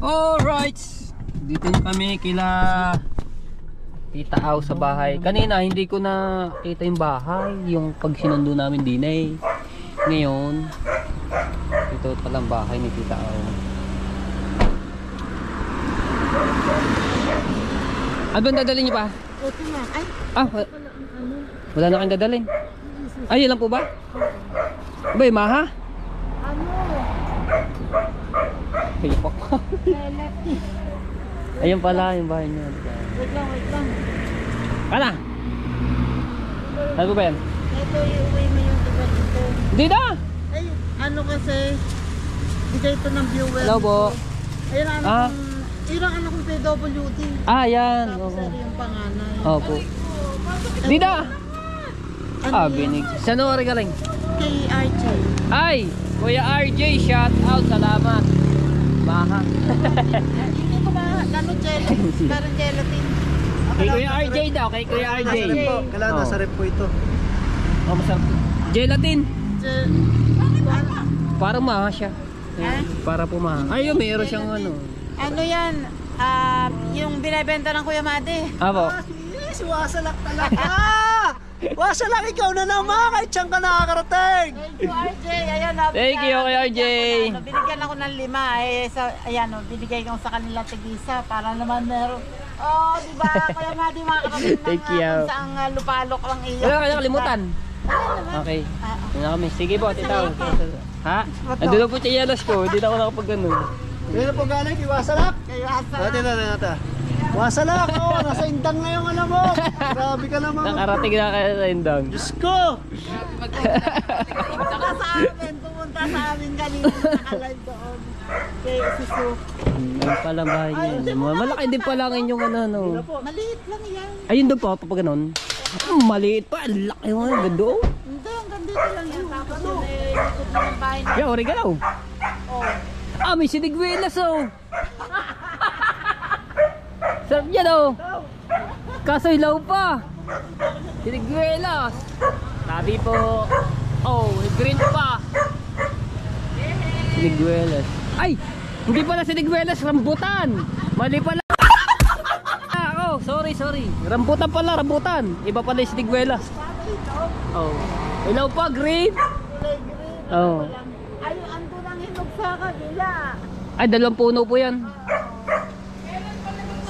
Alright, dito na kami kila Tita Aw sa bahay. Kanina hindi ko na kita yung bahay, yung pag sinundo namin din eh. Ngayon, ito palang bahay ni Tita Aw. Ano ba dadalhin niyo pa? Ito na. Ay, wala na kayong dadalhin. Ay, yun lang po ba? Ba, maha? ano? Hipak. Ayun pala yung bahay niya. Wait lang. Ano? Ano po ba yan? Ito, iuwi mo yung iba dito. Hindi na! Ay, ano kasi, bigay ito ng viewer. Hello po. Ayun ang yun ang anak kong PWD. Ah, yan. Tapos Oo. yung panganay. Opo. Hindi na! Ano Ah, yun? binig. Saan ako galing? Kay RJ. Ay! Kuya RJ, shout out. Salamat. Maha. Hindi ko ba, ano, gelatin? Parang gelatin. Kay Kuya RJ daw. Kay Kuya RJ. Kailangan nasa rep po ito. Oh, masarap. Gelatin. Gel... Parang maha siya. Ha? Para po maha. Ayun, mayroon siyang ano. Ano yan? Yung binibenta ng Kuya Made. Apo. Yes, wasalak talaga! Wasalak, ikaw na naman! Kahit saan ka nakakarating! Thank you, RJ. Ayan, Thank you, Kuya RJ. Binigyan ako ng 5. Ayan, binigay ko sa kanila tigisa para naman meron. Oh, di ba? Kuya Made, makakarating ng Thank you. kung saang lupalok lang iyo. Wala kayo kalimutan. Okay. Yan na kami. Sige po, tita. Ha? Andun po siya yalas ko. Hindi na ako nakapag-ganon. Kaya na po galing kay Wasalak? Kayo asa. Nata. Wasalak! Oh, nasa indang na yung alam mo! Grabe ka naman! Nakarating na kayo sa indang. Diyos ko! Pumunta sa amin kanina. Naka-live doon. Kay Susu. Ayun pala bahay niya. Malaki din pala ang inyong ano. Maliit lang yan. Ayun doon po, pag ganon. Maliit pa. Ang laki mo. Ganda oh. Hindi, hanggang dito lang yan. Tapos yun ikot na ng bahay na. Yeah, oregano. Oh. Ah, may sinigwelas oh. Sarap yan oh. Kaso ilaw pa. Sinigwelas. Tabi po. Oh, green pa. Sinigwelas. Ay, hindi pala sinigwelas, rambutan. Mali pala. Oh, sorry. Rambutan pala, rambutan. Iba pala yung sinigwelas. Oh. Ilaw pa, green. Kulay green. Oh. Ay, ando nang hinog sa kabila. Ay, 2 puno po yan.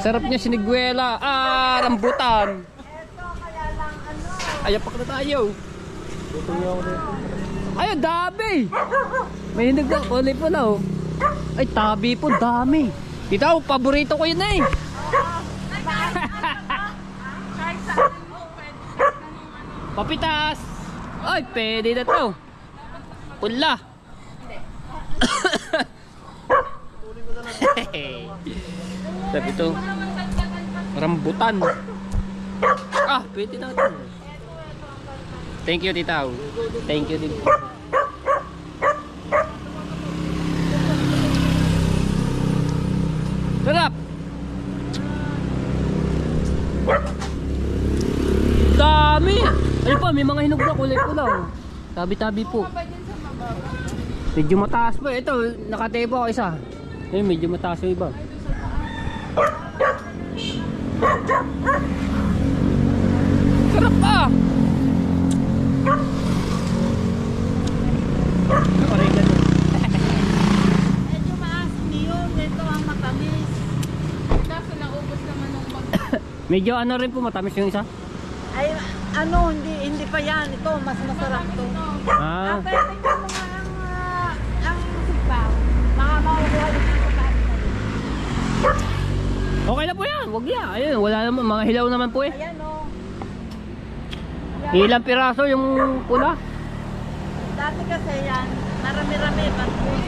Sarap niya sinigwela. Ah, rambutan. Eto, kaya lang ano. Ay, apak na tayo. Ay, ang dami. May hinog na. Kulay po na oh. Ay, tabi po, dami. Tita, paborito ko yun eh. Papitas. Ay, pwede na to. Pula. Sabi ito, rambutan. Ah, pwede na ito. Thank you, tita. Thank you din. Sarap. Dami. Ayun pa, may mga hinog na kulay pula. Tabi-tabi po. Medyo mataas pa. Ito, nakatebo ako isa. Ayun, medyo mataas yung iba. Sarap pa! Medyo maasim yun. Ito ang matamis. Kaso naubos naman ng Medyo ano rin po, matamis yung isa. Ay, ano, hindi pa yan. Ito, mas masarap to. Ah. Kaya tingnan mo nga ang sipaw. Baka makukuha yung sa atin. Okay na po yan, wag yan. Ayun, wala naman, mga hilaw naman po eh. Ayan o. Ilang piraso yung pula? Dati kasi yan, marami-rami. Pag kung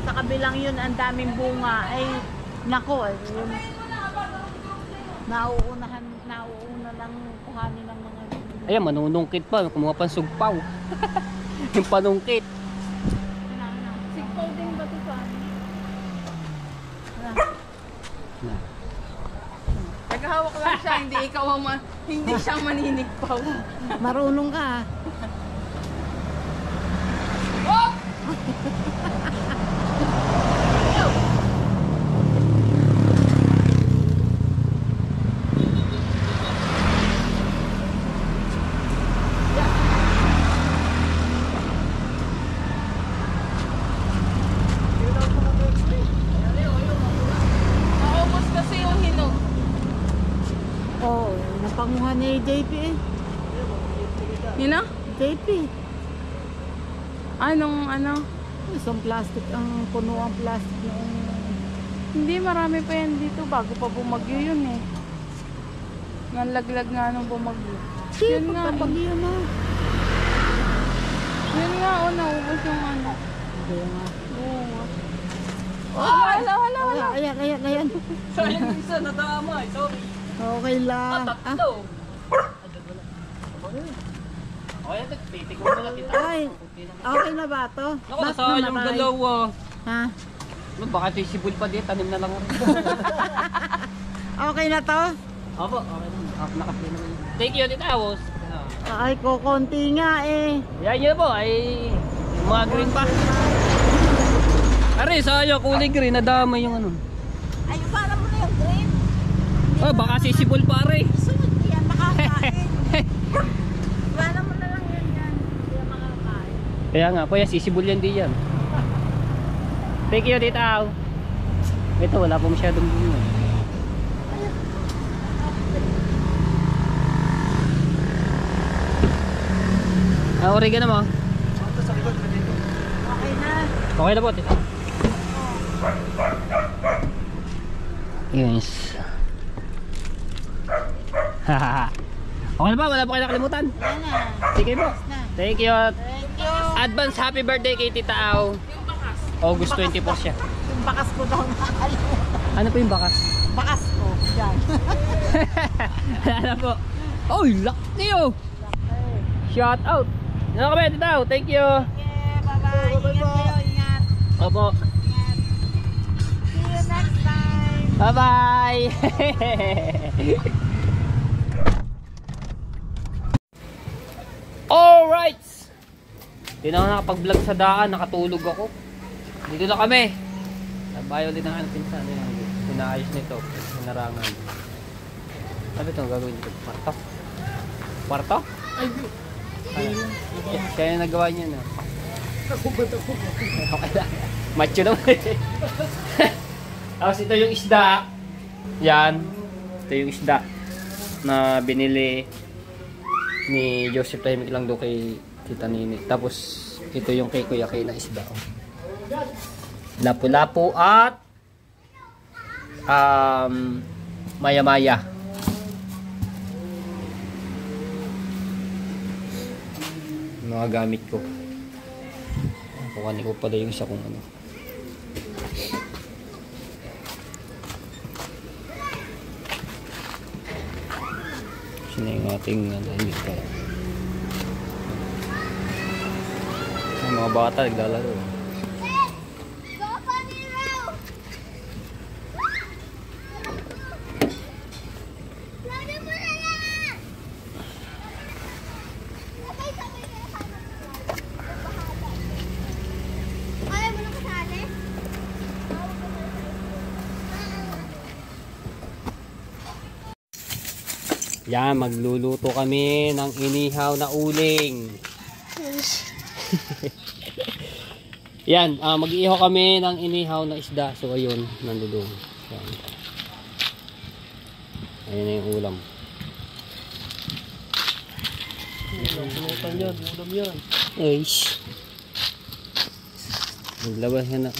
sa kabilang yun, ang daming bunga. Ay, nako, ay, yun. Nauuna lang kuhanin ng mga... Ayan, manunungkit pa, kumuha pang sugpaw. Yung panungkit. Sigpaw din ba ito sa amin? Naghahawak lang siya, hindi ikaw ang hindi siya maninigpaw. Marunong ka. panguhan ni JP eh. Yun na? JP. Anong ano? Isang plastic ang puno ang plastic noong... Hindi, marami pa yan dito bago pa bumagyo yun eh. Nalaglag nga nung bumagyo. Yun nga eh. Pagpapagyo na. Yun nga, naubos yung ano. Hindi nga. Oo nga. Hala. Ayan. Sayang isa nadamay, sorry. Okay lang. Tatlo. Okay, titik mo na kita. Ay, okay na ba to? Ako, Ba't nasayang namatay? dalawa. Ha? Ano, baka ito'y sibol pa din, tanim na lang rin. Okay na to? Opo, okay lang. Nakaplay naman yun. Thank you, Tita Awos. Ay, kukunti nga eh. Yan yun po, ay mga green pa. Aray, sayang, kulay green, nadama yung ano. Ay, para mo na yung green. Oh, baka sisibol pa, aray. Sunod yan, makakain. Wala mo na lang yan. Hindi yan makakain. Kaya nga, kuya, sisibol yan di yan. Thank you, Tita Aw. Ito, wala pa masyadong bunga. Oregano mo. Okay na. Okay na po, Tita. Yes. Okay na ba? Wala pa kayo nakalimutan? Wala na. Sige po. Thank you. Thank you. Advance happy birthday kay Tita Aw. August 24 siya. Yung bakas ko daw nakalimutan. Ano po yung bakas? Bakas ko. Yan. Ano po? Oh, laki oh! Shout out! Ano kami, Tita Aw? Thank you! Okay, bye-bye. Ingat kayo, ingat. Opo. Ingat. See you next time. Bye-bye! Alright! Hindi na ako nakapag-vlog sa daan, nakatulog ako. Dito na kami. Nabayo din ang pinsan. Inaayos nito. Hinarangan. Sabi ito, gagawin dito. Kwarto? Kwarto? Ay, kaya yung nagawa niya na. Okay lang. Macho naman. Tapos ito yung isda. Yan. Ito yung isda na binili ni Joseph Tahimik lang doon kay Tita Nini. Tapos ito yung kay Kuya Kay na isda. Lapu-lapu at maya-maya. Mga gamit ko. Kukunin ko pala yung isa kong ano. Sino yung ating gamit ko. Ang mga bata naglalaro. Yan, magluluto kami ng inihaw na uling. Yan, mag-iihaw kami ng inihaw na isda. So ayun, nandoon. Yan. Ayun na yung ulam. Ulam yan. Eish. Naglabas yan na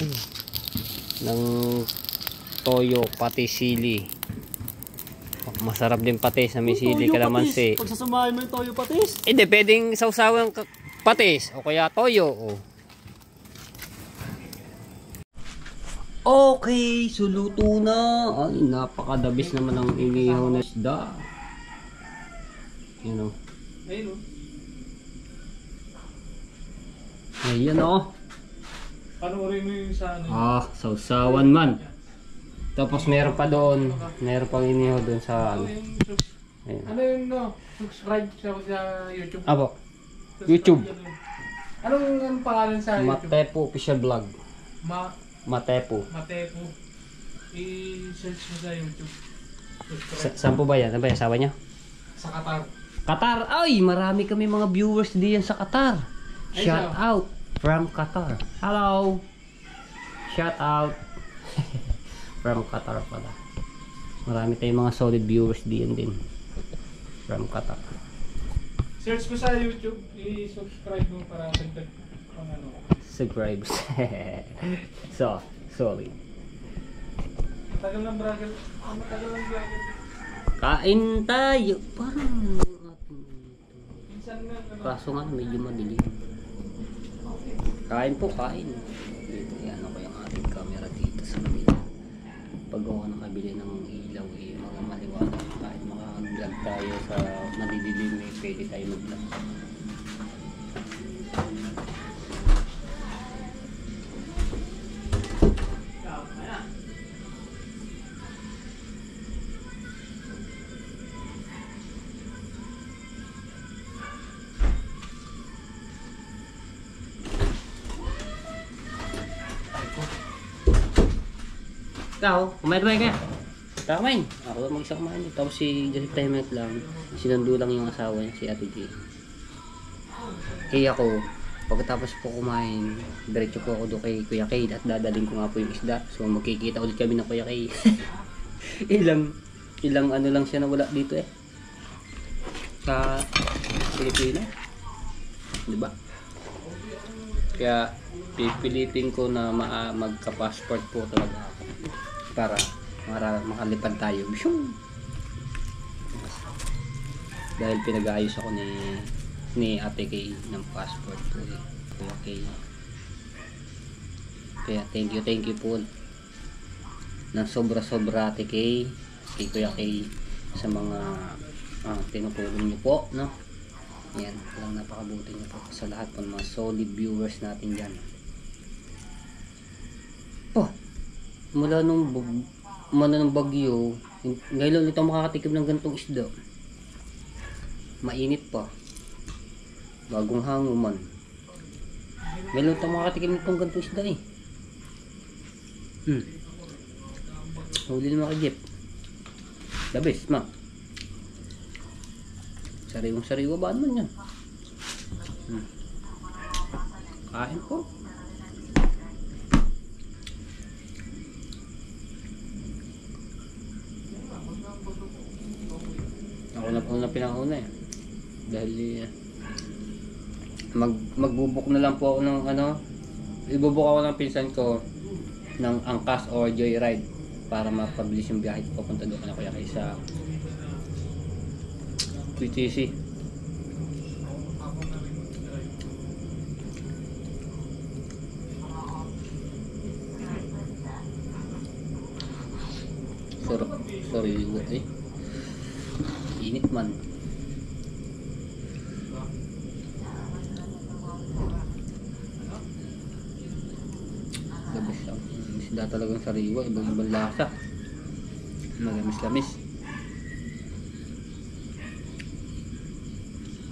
ng toyo pati sili. Masarap din patis na may sili, kalamansi. Pagsasamahin mo yung toyo patis. Hindi, pwedeng sausawan patis o kaya toyo. Oh. Okay, suluto na. Ay, napakadabis naman ang inihaw na isda. Yan o. Ayan o. Panoorin mo yung sa ano. Sausawan man. Tapos meron pa doon, meron pang inihaw doon sa ano. Ayan. Ano yung no? Subscribe sa YouTube. Apo. YouTube. Anong pangalan sa YouTube? Matepo Official Vlog. Matepo. Matepo. I-search mo sa YouTube. Saan po ba yan? Ano ba yan? Asawa niya? Sa Qatar. Qatar. Ay, marami kami mga viewers diyan sa Qatar. Shout out from Qatar. Hello. Shout out. From Qatar pala. Marami tayong mga solid viewers diyan din. from Qatar. Search mo sa YouTube, i-subscribe mo para dagdag pang ano. Subscribes. So, sorry. Matagal ng vlogger. Matagal ng vlogger. Kain tayo. Parang Minsan nga, ano. kaso nga medyo madilim. Kain po, kain. Dito, yan ako yung ating camera dito sa kabila. Pag ako nakabili ng ilaw, mga maliwanag. Kahit maka-vlog tayo sa madidilim, pwede tayo mag-vlog. Ikaw, kumain ka. Kumain. Ako mag-isa kumain. Tapos si Joseph Temet lang. Sinundo lang yung asawa niya, si Ate G. Kaya ako, pagkatapos po kumain, diretso po ako doon kay Kuya Kay at dadaling ko nga po yung isda. So magkikita ulit kami ng Kuya Kay. ilang ano lang siya na wala dito eh. Sa Pilipinas. Diba? Kaya pipilitin ko na magka-passport po talaga ako para makalipad tayo. Dahil pinag-ayos ako ni Ate Kay ng passport po eh. Kuya Kay. Kaya thank you po ng sobra Ate Kay, kay Kuya Kay sa mga tinutulong niyo po, no? Yan, lang napakabuti niyo po sa lahat po ng mga solid viewers natin dyan. Oh, mula nung bagyo, ngayon ulit ako makakatikim ng ganitong isda. Mainit pa. Bagong hango man. Ngayon ulit ako makakatikim ng ganitong isda eh. Huli naman kay Jeff. The best, ma. Sariwang-sariwa ba naman yan? Kain po. Ako na po na pinakauna eh. Dahil magbubuk na lang po ako ng ano. Ibubuk ako ng pinsan ko ng angkas or joyride para mapabilis yung biyahe ko papunta doon na Kuya Kay sa QTC. Sorry eh. Init man. Labis lang. Isda talagang sariwa, ibang lasa. Magamis-lamis.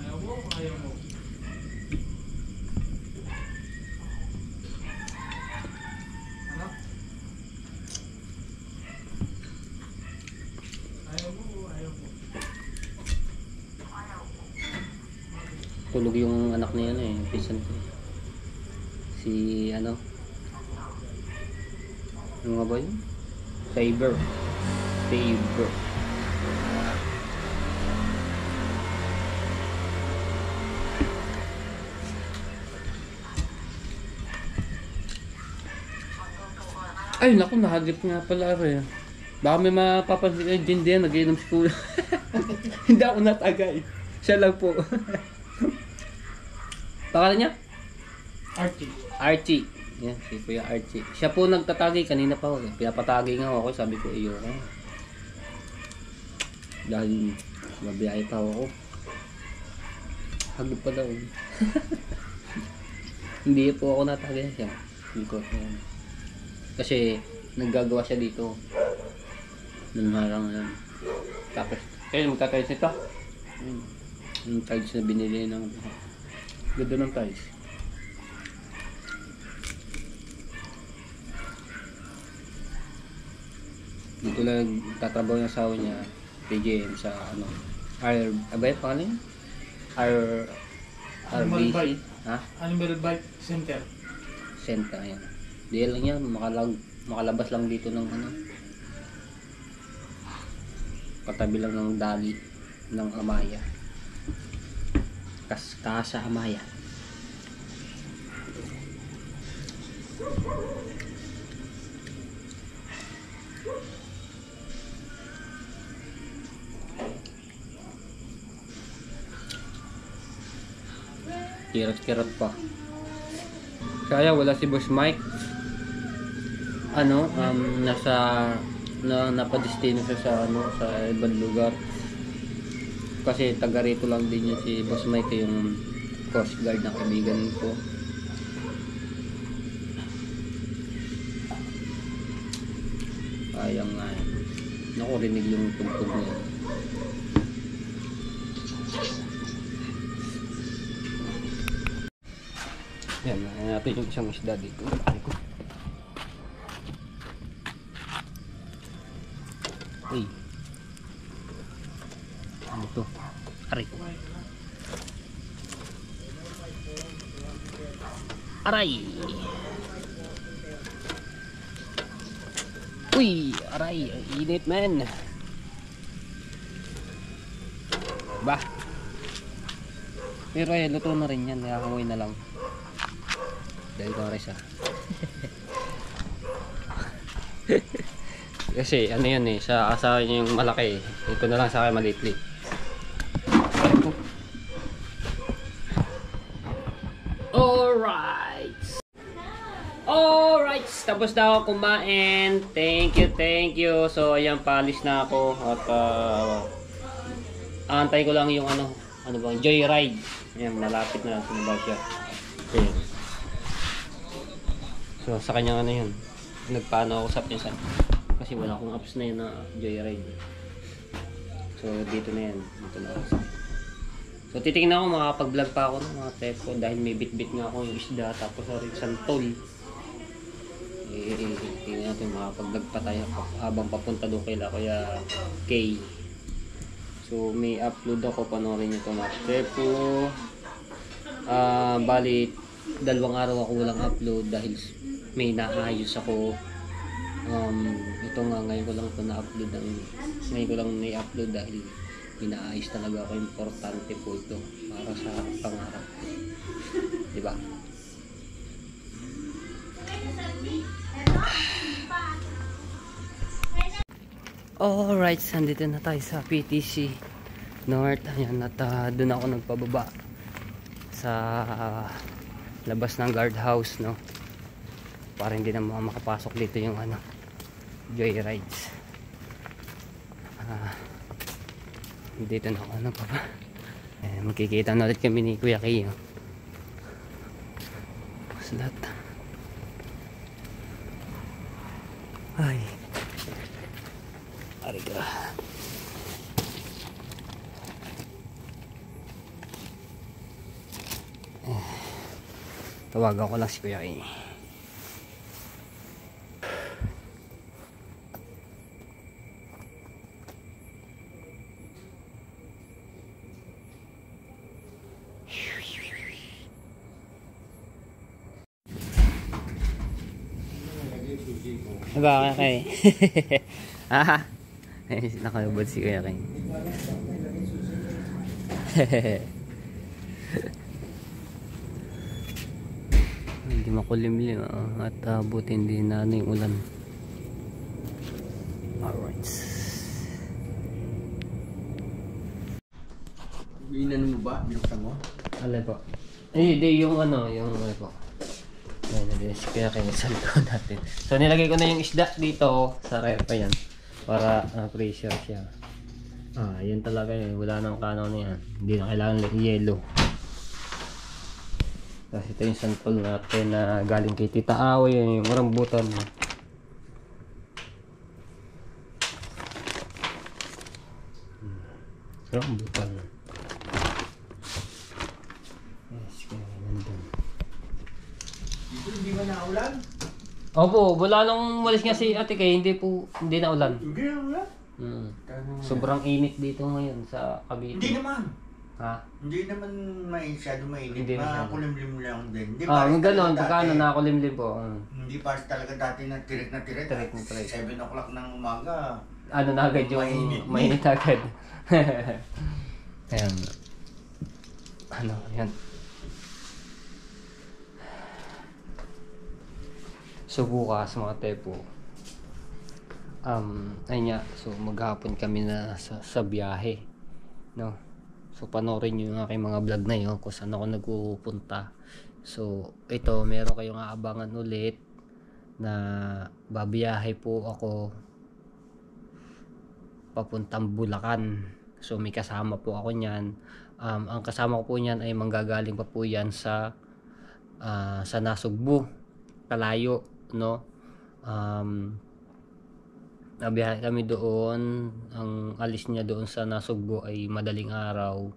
Ayaw mo. Ano? Ayaw mo. Tulog yung anak niya eh, pinsan ko. Si ano? Ano nga ba yun? Saber. Ay naku, nahagip nga pala rin. Baka may mapapansin eh, din din, nag-inom si Kuya. Hindi ako natagay. Siya lang po. Pangalan niya? Archie. Yan, si Kuya Archie. Siya po nagtatagay kanina pa ako. Pinapatagay nga ako, sabi ko iyo. Dahil mabiyahe pa ako. Hagip pa daw. Hindi po ako natagay siya. Ikot yan. Kasi naggagawa siya dito. Nangarang yan. Tapos, kaya magta-tiles nito. Yung tiles na binili ng ganda ng tiles. Dito lang tatrabaho yung asawa niya, PJM sa ano, abay pangalan? Animal RBC. Bite. Ha? Animal Bite Center. Senta yan. Di lang yan, makalabas lang dito ng ano. Katabi lang ng dali. ng Amaya. Casa Amaya. Kirot-kirot pa. Kaya wala si Boss Mike. Napadestino siya sa sa ibang lugar. Kasi taga rito lang din yun si Boss Mike, yung Coast Guard na kaibigan ko. Sayang nga. Nakurinig yung tugtog niya. Yan, natin yung isang isda dito. Uy. Ano to? Aray. Aray. Uy, aray. Init, man. Bah. Pero luto na rin yan. Nakakangoy na lang. Dahil ko rin siya. Kasi ano yan sa asawa niya yung malaki. Ito na lang sa akin maliit-liit. Alright, tapos na ako kumain. Thank you. So ayan, paalis na ako. At aantay ko lang yung ano bang joyride. Ayan, malapit na sa siya. Okay. So sa kanyang yun, nagpaano ako sa pinsan kasi wala akong apps na yun na joyride. So dito na yan, dito na ako. So titingnan ako, makapag-vlog pa ako ng mga tepo dahil may bit-bit nga ako yung isda, tapos rin santol. Tingnan natin, makapag-vlog pa tayo habang papunta doon kay Kuya K. So may upload ako, panoorin nyo ito mga tepo. Bali 2 araw ako walang upload dahil may naayos ako. Ito nga, ngayon ko lang ito na-upload. Ngayon ko lang na-upload dahil inaayos talaga ako. Importante po ito para sa pangarap. Diba? Alright, nandito na tayo sa PTC North. Ayan, at doon ako nagpababa sa labas ng guardhouse, no? Para hindi na makapasok dito yung joyrides. Dito na ako nagpapa. Magkikita na ulit kami ni Kuya Kay. Salat. Ay. Ariga. Tawagan ko lang si Kuya Kay. Bakit kay? Ah, nakalubod si Kuya Kay. Hindi makulimlim at buti hindi na yung ulan. Alright. Binan mo ba? Binuksan mo? Alay po. Hindi, yung yung po. Ayan, kaya sa likod natin. So nilagay ko na yung isda dito sa ref pa yan para pressure siya. Yan talaga wala nang kano na yan. Hindi na kailangan yellow. Kasi ito yung santol natin na galing kay Tita Aoy, yung rambutan. Rambutan. Yes, kaya nandun. Hindi ba naulan? Opo, wala nung umalis nga si Ate Kay, hindi na ulan. Hindi naulan? Sobrang init dito ngayon sa Cavite. Hindi naman. Ha? Hindi naman masyado mainit. Hindi masyado. Makulimlim lang din. Hindi Yung gano'n, dati. pagkano nakakulimlim po. Hindi pa talaga dati na tirik na tirik. Tirik na tirik. 7 o'clock ng umaga. ano na agad yung mainit agad. Ayan. Ano, yan. So bukas mga tepo, ayun nga, so maghapon kami na sa biyahe, no? So panoorin nyo yung aking mga vlog na yun kung saan ako nagpupunta. So ito, meron kayong aabangan ulit na babiyahe po ako papuntang Bulacan. So may kasama po ako niyan. Ang kasama ko po niyan ay manggagaling pa po yan sa Nasugbu, Kalayo, no? Nabiyahe kami doon. Ang alis niya doon sa Nasugbu ay madaling araw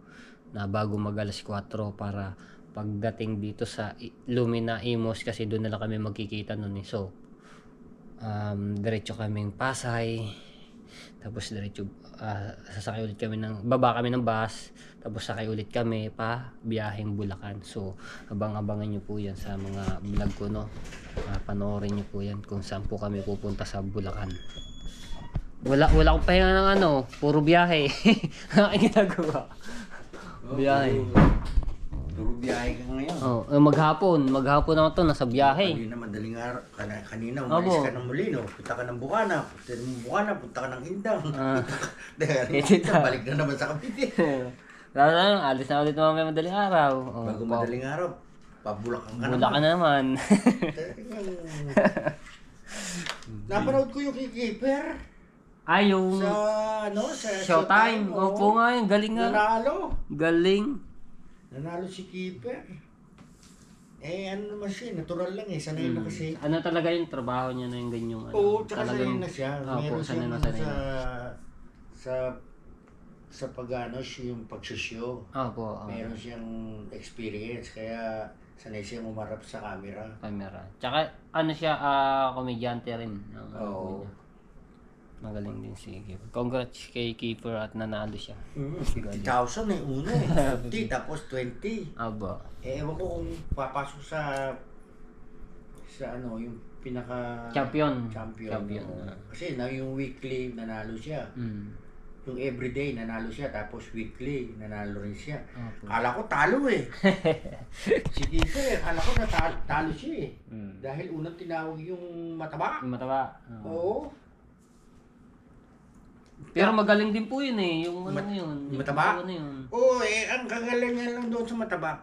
na bago mag alas 4 para pagdating dito sa Lumina, Imos, kasi doon na lang kami magkikita noon. So diretso kaming Pasay, tapos diretso sasakay ulit kami baba kami ng bus, tapos sakay ulit kami pa biyaheng Bulacan. So abangan nyo po yan sa mga vlog ko, no? Panoorin nyo po yan kung saan po kami pupunta sa Bulacan. Wala akong pahinga ng puro biyahe. Ang ginagawa, biyahe. Puro biyahe ka ngayon. Maghapon naman to, nasa biyahe. Kanina madaling araw, kanina umalis ka ng Molino, punta ka ng Bukana, punta ka ng Indang. Balik na naman sa Cavite. Alis na ulit mamaya madaling araw. Bago madaling araw, pabulakan ka Bulacan na naman. Napanood ko yung Keeper Yung sa Showtime. Opo nga yun, galing nga. Galing. Nanalo si Keeper. Ano naman siya, natural lang sanay na kasi. Ano talaga yung trabaho niya na yung ganyong Oo, tsaka talagang, sanay na siya. Opo, Meron sanay na siya sanay na. sa yung pagsusyo. Opo, Meron siyang experience, kaya sanay siyang umarap sa camera. camera. Tsaka siya, komedyante rin. Oo. Magaling din si Keeper. Congrats kay Keeper at nanalo siya. 50,000 una 50 tapos 20. Aba. Ewan ko kung papasok sa yung pinaka Champion. Oo. Kasi yung weekly nanalo siya. Yung everyday nanalo siya, tapos weekly nanalo rin siya. Okay. Kala ko talo Si Keeper, kala ko talo siya Dahil unang tinawag yung mataba. Yung mataba. Oo. Pero magaling din po yun yung yun. Yung mataba? Yung yun. Oo, ang kagalan niya lang doon sa mataba.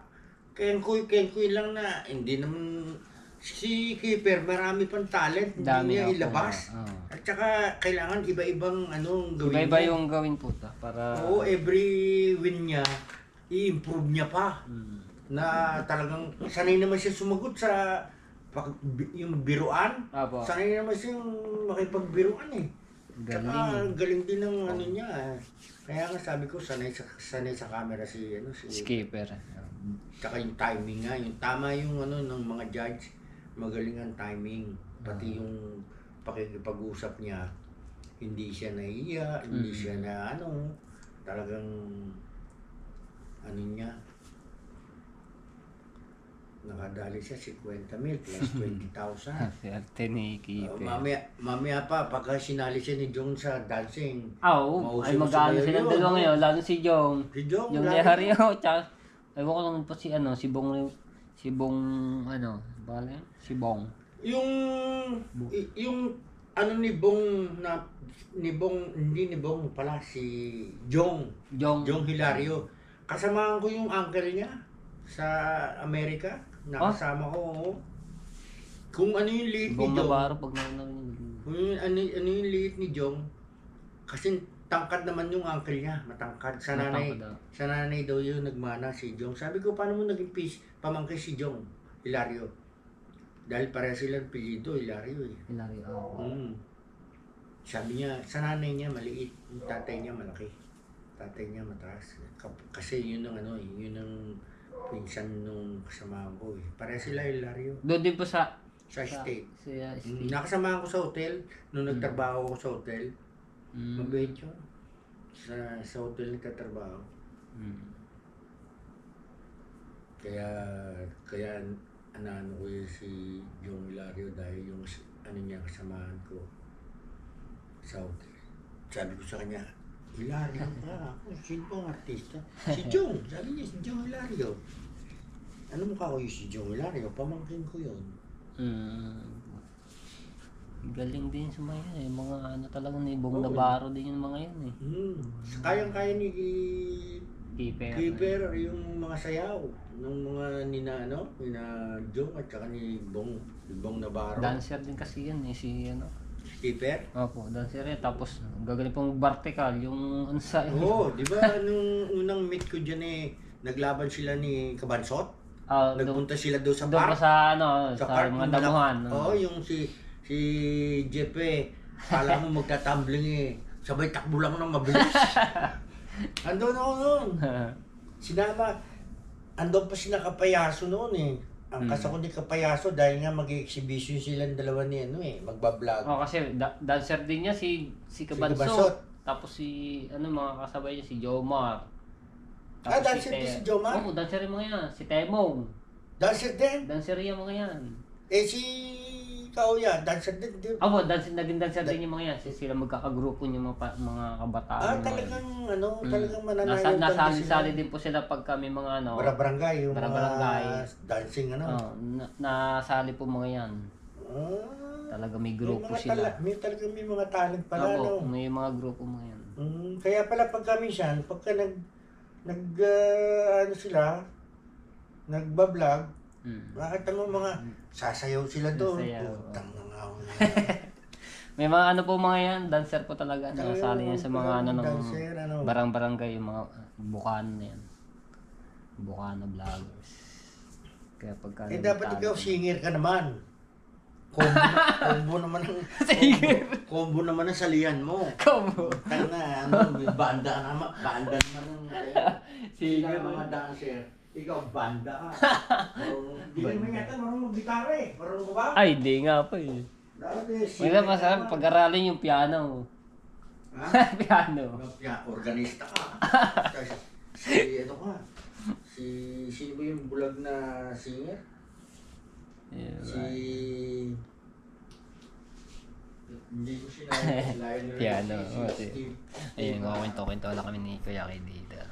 Kenkoy lang na, hindi naman, si Keeper, marami pang talent, Dami hindi niya ako. ilabas. At saka, kailangan iba-ibang gawin Iba-iba niya. yung gawin po para... Oo, every win niya, i-improve niya pa. Na talagang, sanay naman siya sumagot sa yung biruan. Apo. Sanay naman siya makipagbiruan Galing. Tsaka galing din ng niya. Kaya nga sabi ko, sanay sa camera si Keeper. Tsaka yung timing nga, yung tama yung ng mga judge, magaling ang timing. Pati yung pakikipag-usap niya, hindi siya nahiya, hindi siya na talagang niya. Nakadali siya 50,000 plus 20,000. Swerte ni Keeper. Mamaya pa, pagka sinali siya ni Jong sa dancing. Oo, ay Mausay-usay mag-aano yun, silang dalawa ngayon, lalo si Jong. Si Jong, Yung lalo. Lehario, tsaka, ewan ko naman po si Bong, si Bong. Yung hindi ni Bong pala, si Jong Hilario. Kasamahan ko yung uncle niya sa Amerika. Nakasama ko. Kung ano yung liit ni Bong Jong. Navarro pag nanonood. Kung ano yung liit ni Jong. Kasi tangkad naman yung uncle niya, matangkad. Sa nanay daw yung nagmana si Jong. Sabi ko, paano mo naging pamangkin si Jong Hilario? Dahil pareha silang apelyido, Hilario Hilario, Sabi niya, sa nanay niya maliit, yung tatay niya malaki. Tatay niya mataas. Kasi yun ang yun ang pinsan nung kasamahan ko Pareha sila Hilario. Doon din po sa State. State. Nakasamahan ko sa hotel, nung nagtrabaho ko sa hotel. Mabait yun. Sa hotel nagtatrabaho. Kaya ano ko yun si Jong Hilario dahil yung niya kasamahan ko sa hotel. sabi ko sa kanya, Hilario ka. Ako, sino pong artista? Si Jong. Sabi niya, si Jong Hilario. Ano mukha ko yung si Jong Hilario? Pamangkin ko yun. Galing din sa mga yan eh. Mga ano talaga ni Bong Navarro din yung mga yan eh. Kayang-kaya ni Keeper. yung mga sayaw ng mga nina Jong at saka ni Bong Navarro. Dancer din kasi yan eh. Si ano. Keeper? Opo, dancer yan. Tapos gagaling pong vertical. Yung ano sa... Oo, di ba nung unang meet ko dyan eh, naglaban sila ni Kabansot? Nagpunta sila doon sa doon park? pa sa ano, sa park, mga damuhan. Oo, yung si Jeff eh, kala mo magtatumbling eh, sabay takbo lang ng mabilis. Andun ako noon. Andun pa sila Kapayaso noon eh. Ang kasako ni Kapayaso dahil nga mag-exhibition silang dalawa ni magbablog. Oh, kasi dancer din niya si Kabansot. Tapos si mga kasabay niya si Jomar. Dancer din si Jomar? Oo, dancer yung mga yan. Si Temong. Dancer din? Dancer yung mga yan. Si Kauya, dancer din. Opo, naging dancer din yung mga yan. Sila magkakagrupo yung mga kabataan. Talagang talagang mananayon. Nasali-sali din po sila pag kami mga Barangay, yung barangay. mga dancing nasali po mga yan. Talaga may grupo sila. May mga talent pala, Opo, may mga grupo mga yan. Kaya pala pagka minsan, pagka nagbablog, nakita mo mga sasayaw sila doon. Putang na nga ako. May mga ano po mga yan, dancer po talaga. Nasali yan sa mga ng barang-barangay, yung mga Bukana na yan. Bukana vloggers. Kaya pagka... dapat ikaw singer ka naman. Combo naman ang salihan mo. Combo. Tanga, banda naman Singer. Mga dancer. Ikaw, banda ka. Hindi naman yata marunong mag-gitara eh. Marunong mo ba? Ay, di nga po eh. Wala masarap pag-aralin yung piano. Ha? Piano. Organista ka. Sino ba yung bulag na singer? Hindi ko sinabi. Piano. Ayun, kwento-kwento lang kami ni Kuya kay Dita.